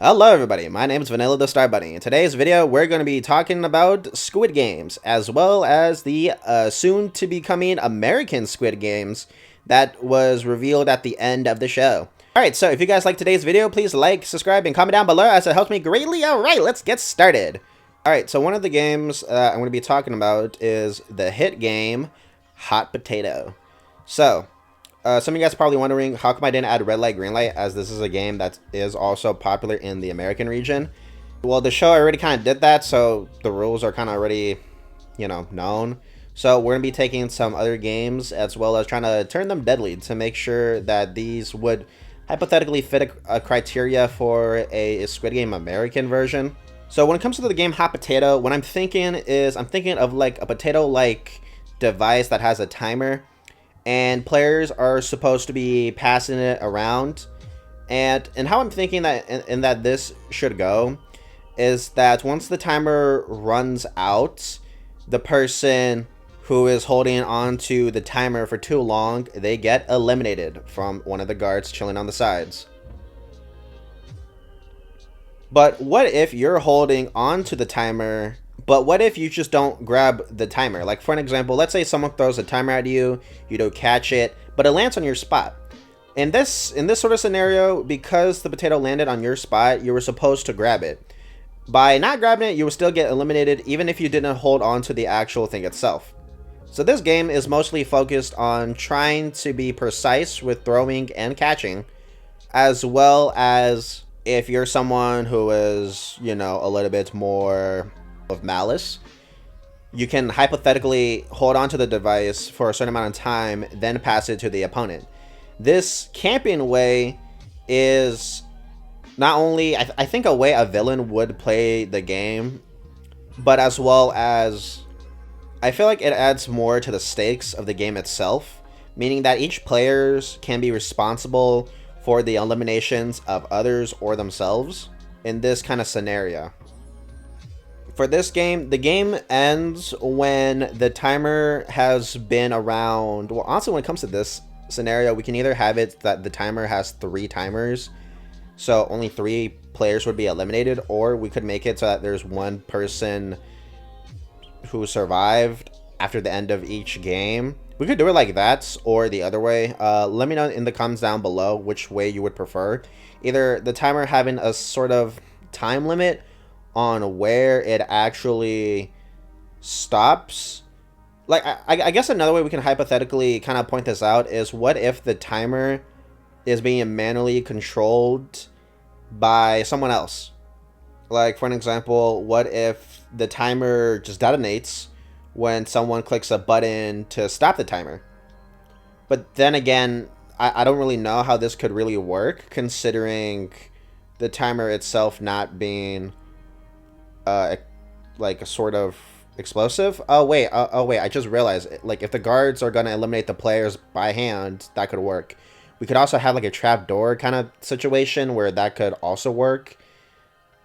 Hello everybody, my name is Vanilla the Star Bunny. In today's video, we're going to be talking about Squid Games, as well as the soon-to-be-coming American Squid Games that was revealed at the end of the show. Alright, so if you guys like today's video, please like, subscribe, and comment down below as it helps me greatly. Alright, let's get started. Alright, so one of the games I'm going to be talking about is the hit game, Hot Potato. So, some of you guys are probably wondering, how come I didn't add red light, green light, as this is a game that is also popular in the American region. Well, the show already kind of did that, so the rules are kind of already, known. So we're going to be taking some other games, as well as trying to turn them deadly to make sure that these would hypothetically fit a criteria for a Squid Game American version. So when it comes to the game Hot Potato, what I'm thinking of like a potato-like device that has a timer. And players are supposed to be passing it around, and how I'm thinking that that this should go is that once the timer runs out, the person who is holding on to the timer for too long, they get eliminated from one of the guards chilling on the sides. But what if you're holding on to the timer, but what if you just don't grab the timer? Like, for an example, let's say someone throws a timer at you, you don't catch it, but it lands on your spot. In this sort of scenario, because the potato landed on your spot, you were supposed to grab it. By not grabbing it, you will still get eliminated, even if you didn't hold on to the actual thing itself. So this game is mostly focused on trying to be precise with throwing and catching, as well as if you're someone who is, a little bit more of malice, you can hypothetically hold on to the device for a certain amount of time, then pass it to the opponent. This camping way is not only, I think, a way a villain would play the game, but as well as I feel like it adds more to the stakes of the game itself, meaning that each player can be responsible for the eliminations of others or themselves in this kind of scenario. For this game, the game ends when the timer has been around. Well, honestly, when it comes to this scenario, we can either have it that the timer has 3 timers, so only 3 players would be eliminated, or we could make it so that there's one person who survived after the end of each game. We could do it like that, or the other way. Let me know in the comments down below which way you would prefer. Either the timer having a sort of time limit on where it actually stops. Like, I guess another way we can hypothetically kind of point this out is, what if the timer is being manually controlled by someone else? Like, for an example, what if the timer just detonates when someone clicks a button to stop the timer? But then again, I don't really know how this could really work, considering the timer itself not being like a sort of explosive. Oh wait, I just realized, like, if the guards are gonna eliminate the players by hand, that could work. We could also have like a trap door kind of situation where that could also work,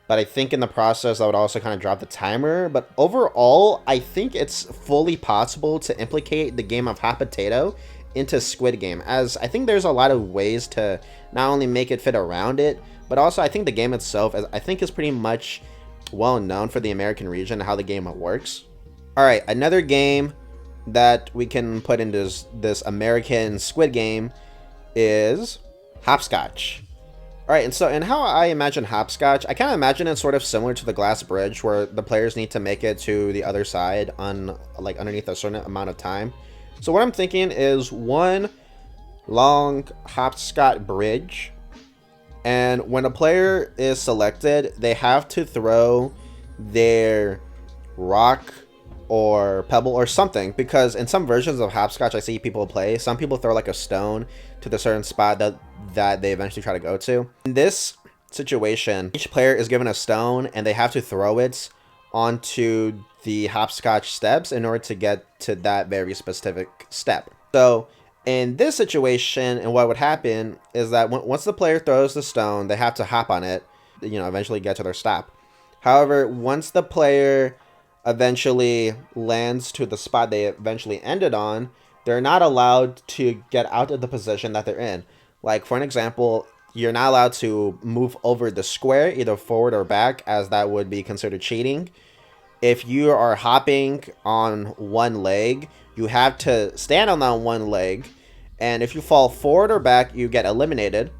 but I think in the process that would also kind of drop the timer. But overall, I think it's fully possible to implicate the game of Hot Potato into Squid Game, as I think there's a lot of ways to not only make it fit around it, but also I think the game itself, I think, is pretty much well known for the American region and how the game works. Alright, another game that we can put into this American Squid Game is hopscotch. Alright, and how I imagine hopscotch, I kind of imagine it sort of similar to the glass bridge, where the players need to make it to the other side on, like, underneath a certain amount of time. So what I'm thinking is one long hopscotch bridge, and when a player is selected, they have to throw their rock or pebble or something, because in some versions of hopscotch I see people play, some people throw like a stone to the certain spot that they eventually try to go to. In this situation, each player is given a stone and they have to throw it onto the hopscotch steps in order to get to that very specific step. So in this situation, and what would happen is that once the player throws the stone, they have to hop on it, eventually get to their stop. However, once the player eventually lands to the spot they eventually ended on, they're not allowed to get out of the position that they're in. Like, for an example, you're not allowed to move over the square, either forward or back, as that would be considered cheating. If you are hopping on one leg, you have to stand on that one leg, and if you fall forward or back, you get eliminated.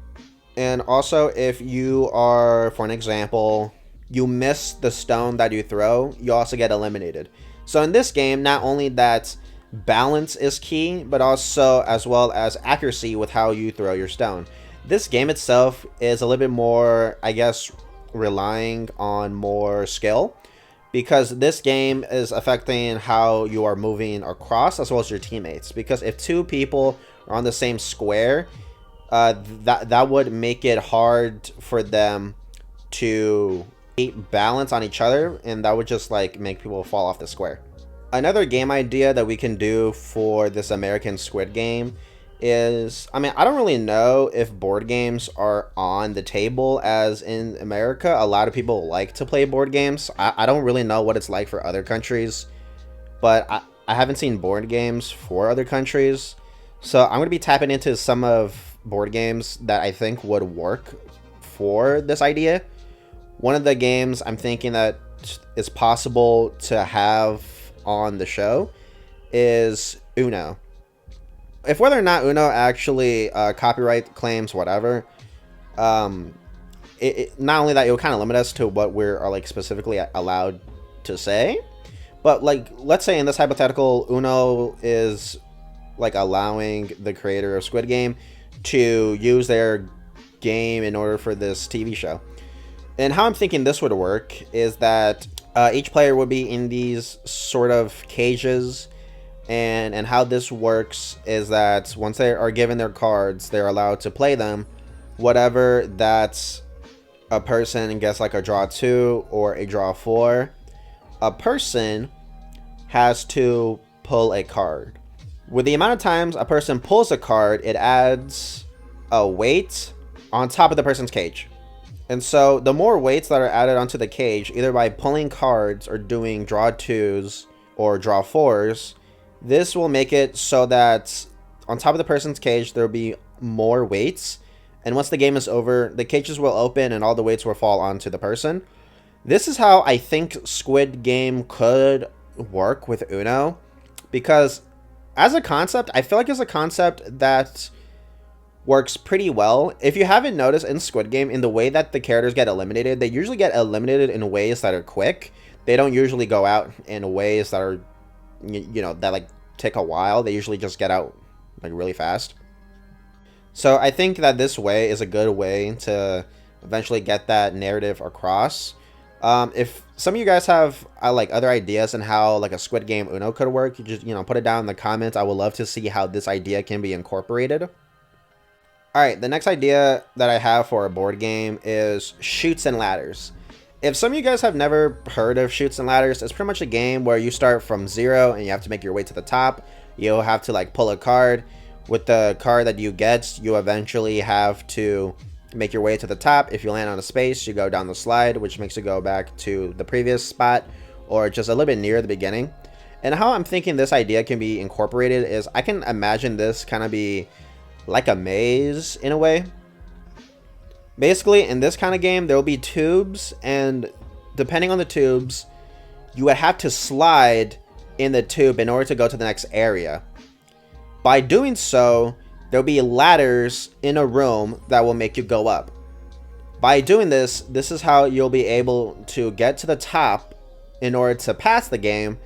And also, if you are, for an example, you miss the stone that you throw, you also get eliminated. So in this game, not only that balance is key, but also as well as accuracy with how you throw your stone. This game itself is a little bit more, I guess, relying on more skill, because this game is affecting how you are moving across as well as your teammates. Because if two people are on the same square, that would make it hard for them to keep balance on each other, and that would just like make people fall off the square. Another game idea that we can do for this American Squid Game is, I mean, I don't really know if board games are on the table as in America. A lot of people like to play board games. I don't really know what it's like for other countries, but I haven't seen board games for other countries. So I'm going to be tapping into some of board games that I think would work for this idea. One of the games I'm thinking that is possible to have on the show is Uno. If whether or not Uno actually copyright claims whatever, not only that, it will kind of limit us to what we're like specifically allowed to say, but like, let's say in this hypothetical, Uno is like allowing the creator of Squid Game to use their game in order for this TV show. And how I'm thinking this would work is that each player would be in these sort of cages, and how this works is that once they are given their cards, they're allowed to play them. Whatever that a person gets, like a draw 2 or a draw 4, a person has to pull a card. With the amount of times a person pulls a card, it adds a weight on top of the person's cage. And so the more weights that are added onto the cage, either by pulling cards or doing draw 2s or draw 4s, this will make it so that on top of the person's cage, there will be more weights. And once the game is over, the cages will open and all the weights will fall onto the person. This is how I think Squid Game could work with Uno. Because as a concept, I feel like it's a concept that works pretty well. If you haven't noticed in Squid Game, in the way that the characters get eliminated, they usually get eliminated in ways that are quick. They don't usually go out in ways that are, you know, that like take a while. They usually just get out like really fast. So I think that this way is a good way to eventually get that narrative across. If some of you guys have like other ideas on how like a Squid Game Uno could work, you just, you know, put it down in the comments. I would love to see how this idea can be incorporated. All right, the next idea that I have for a board game is Chutes and Ladders. If some of you guys have never heard of Chutes and Ladders, it's pretty much a game where you start from 0 and you have to make your way to the top. You'll have to like pull a card. With the card that you get, you eventually have to make your way to the top. If you land on a space, you go down the slide, which makes you go back to the previous spot or just a little bit near the beginning. And how I'm thinking this idea can be incorporated is I can imagine this kind of be like a maze in a way. Basically, in this kind of game, there will be tubes, and depending on the tubes, you would have to slide in the tube in order to go to the next area. By doing so, there'll be ladders in a room that will make you go up. By doing this, this is how you'll be able to get to the top in order to pass the game.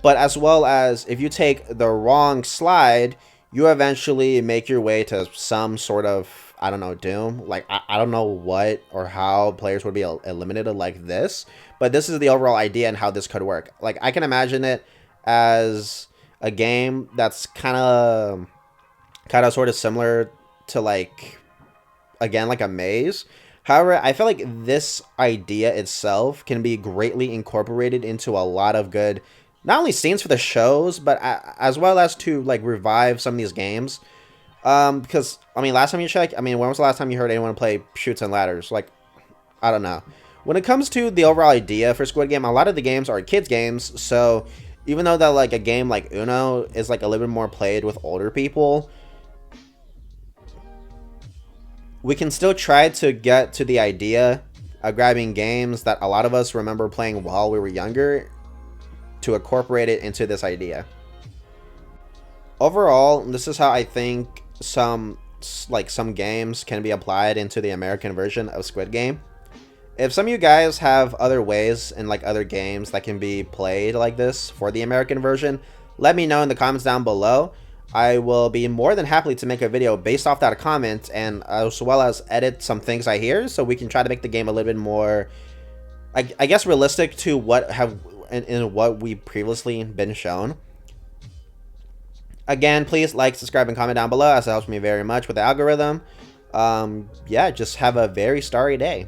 But as well as if you take the wrong slide, you eventually make your way to some sort of, I don't know, doom. Like, I don't know what or how players would be eliminated like this, but this is the overall idea and how this could work. Like, I can imagine it as a game that's kind of sort of similar to, like, again, like a maze. However, I feel like this idea itself can be greatly incorporated into a lot of good, not only scenes for the shows, but as well as to like revive some of these games. Because, I mean, last time you checked, I mean, when was the last time you heard anyone play Chutes and Ladders? Like, I don't know. When it comes to the overall idea for Squid Game, a lot of the games are kids games. So even though that like a game like Uno is like a little bit more played with older people, we can still try to get to the idea of grabbing games that a lot of us remember playing while we were younger to incorporate it into this idea. Overall, this is how I think some games can be applied into the American version of Squid Game. If some of you guys have other ways and like other games that can be played like this for the American version, let me know in the comments down below. I will be more than happy to make a video based off that comment, and as well as edit some things I hear, so we can try to make the game a little bit more, I guess, realistic to what what we previously been shown. Again, please like, subscribe, and comment down below, as it helps me very much with the algorithm. Yeah, just have a very starry day.